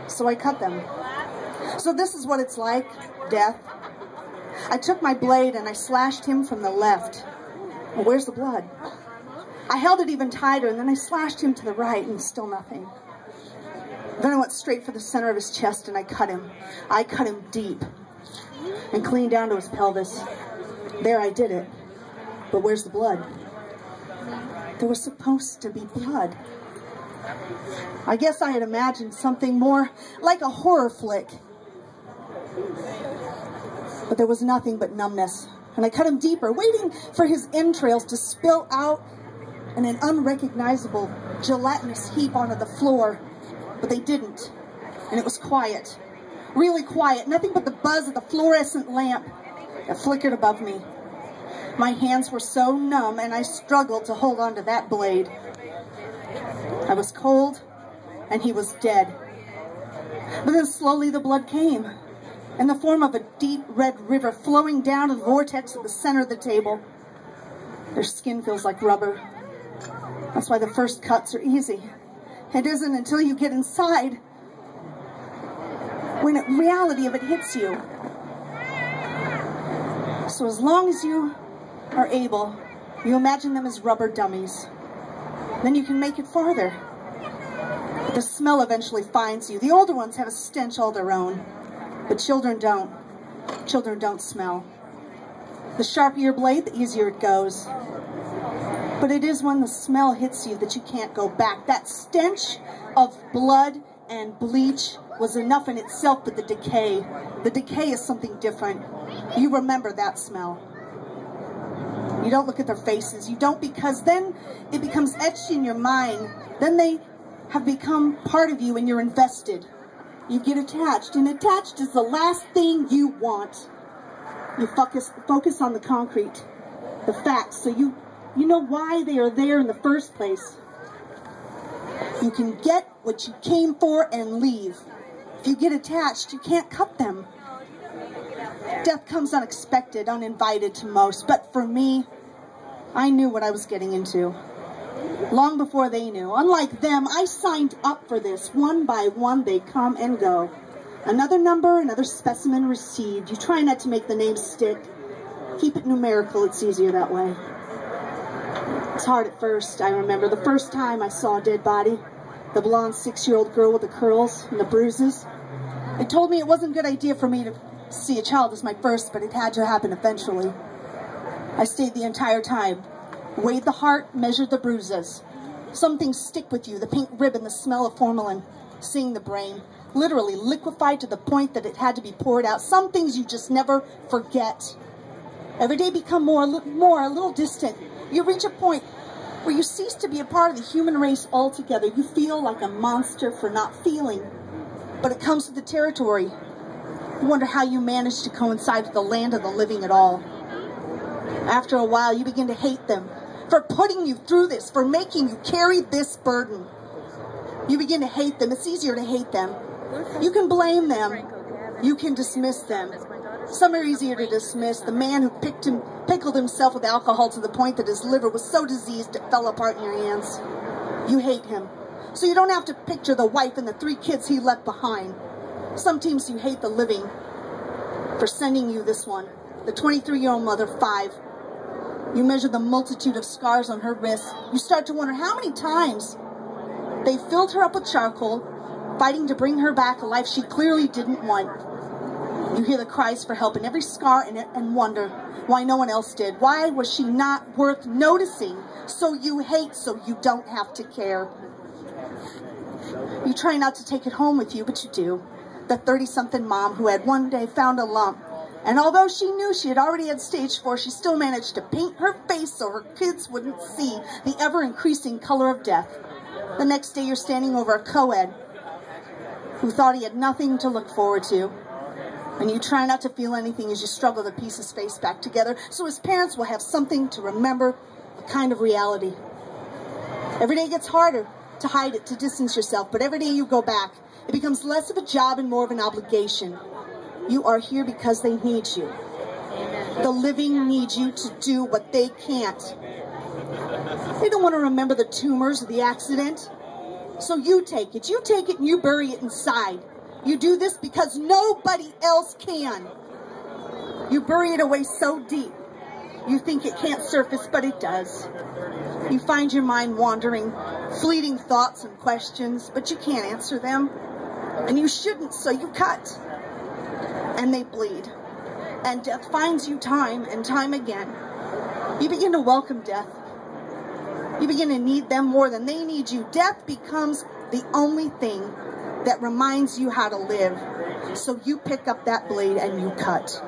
So I cut them. So this is what it's like, death. I took my blade and I slashed him from the left. Well, where's the blood? I held it even tighter, and then I slashed him to the right, and still nothing. Then I went straight for the center of his chest, and I cut him. I cut him deep and clean down to his pelvis. There, I did it. But where's the blood? There was supposed to be blood. I guess I had imagined something more like a horror flick. But there was nothing but numbness. And I cut him deeper, waiting for his entrails to spill out in an unrecognizable gelatinous heap onto the floor. But they didn't. And it was quiet. Really quiet. Nothing but the buzz of the fluorescent lamp that flickered above me. My hands were so numb, and I struggled to hold on to that blade. I was cold, and he was dead. But then slowly the blood came, in the form of a deep red river flowing down to the vortex at the center of the table. Their skin feels like rubber. That's why the first cuts are easy. It isn't until you get inside when the reality of it hits you. So as long as you are able, you imagine them as rubber dummies. Then you can make it farther. The smell eventually finds you. The older ones have a stench all their own, but children don't. Children don't smell. The sharper your blade, the easier it goes. But it is when the smell hits you that you can't go back. That stench of blood and bleach was enough in itself, but the decay is something different. You remember that smell. You don't look at their faces. You don't, because then it becomes etched in your mind. Then they have become part of you and you're invested. You get attached, and attached is the last thing you want. You focus on the concrete, the facts, so you know why they are there in the first place. You can get what you came for and leave. If you get attached, you can't cut them. Death comes unexpected, uninvited to most, but for me, I knew what I was getting into. Long before they knew. Unlike them, I signed up for this. One by one, they come and go. Another number, another specimen received. You try not to make the name stick. Keep it numerical, it's easier that way. It's hard at first, I remember. The first time I saw a dead body, the blonde 6-year-old girl with the curls and the bruises. It told me it wasn't a good idea for me to see a child as my first, but it had to happen eventually. I stayed the entire time. Weighed the heart, measured the bruises. Some things stick with you, the pink ribbon, the smell of formalin, seeing the brain, literally liquefied to the point that it had to be poured out. Some things you just never forget. Every day become a little distant. You reach a point where you cease to be a part of the human race altogether. You feel like a monster for not feeling. But it comes with the territory. You wonder how you manage to coincide with the land of the living at all. After a while, you begin to hate them for putting you through this, for making you carry this burden. You begin to hate them. It's easier to hate them. You can blame them. You can dismiss them. Some are easier to dismiss. The man who pickled himself with alcohol to the point that his liver was so diseased it fell apart in your hands. You hate him. So you don't have to picture the wife and the 3 kids he left behind. Sometimes you hate the living for sending you this one. The 23-year-old mother, 5. You measure the multitude of scars on her wrists. You start to wonder how many times they filled her up with charcoal, fighting to bring her back a life she clearly didn't want. You hear the cries for help in every scar in it and wonder why no one else did. Why was she not worth noticing? So you hate so you don't have to care. You try not to take it home with you, but you do. The 30-something mom who had one day found a lump. And although she knew she had already had stage 4, she still managed to paint her face so her kids wouldn't see the ever-increasing color of death. The next day you're standing over a co-ed who thought he had nothing to look forward to. And you try not to feel anything as you struggle to piece his face back together so his parents will have something to remember, a kind of reality. Every day gets harder to hide it, to distance yourself, but every day you go back, it becomes less of a job and more of an obligation. You are here because they need you. The living need you to do what they can't. They don't want to remember the tumors or the accident. So you take it. You take it and you bury it inside. You do this because nobody else can. You bury it away so deep. You think it can't surface, but it does. You find your mind wandering, fleeting thoughts and questions, but you can't answer them. And you shouldn't, so you cut. And they bleed. And death finds you time and time again. You begin to welcome death. You begin to need them more than they need you. Death becomes the only thing that reminds you how to live. So you pick up that blade and you cut.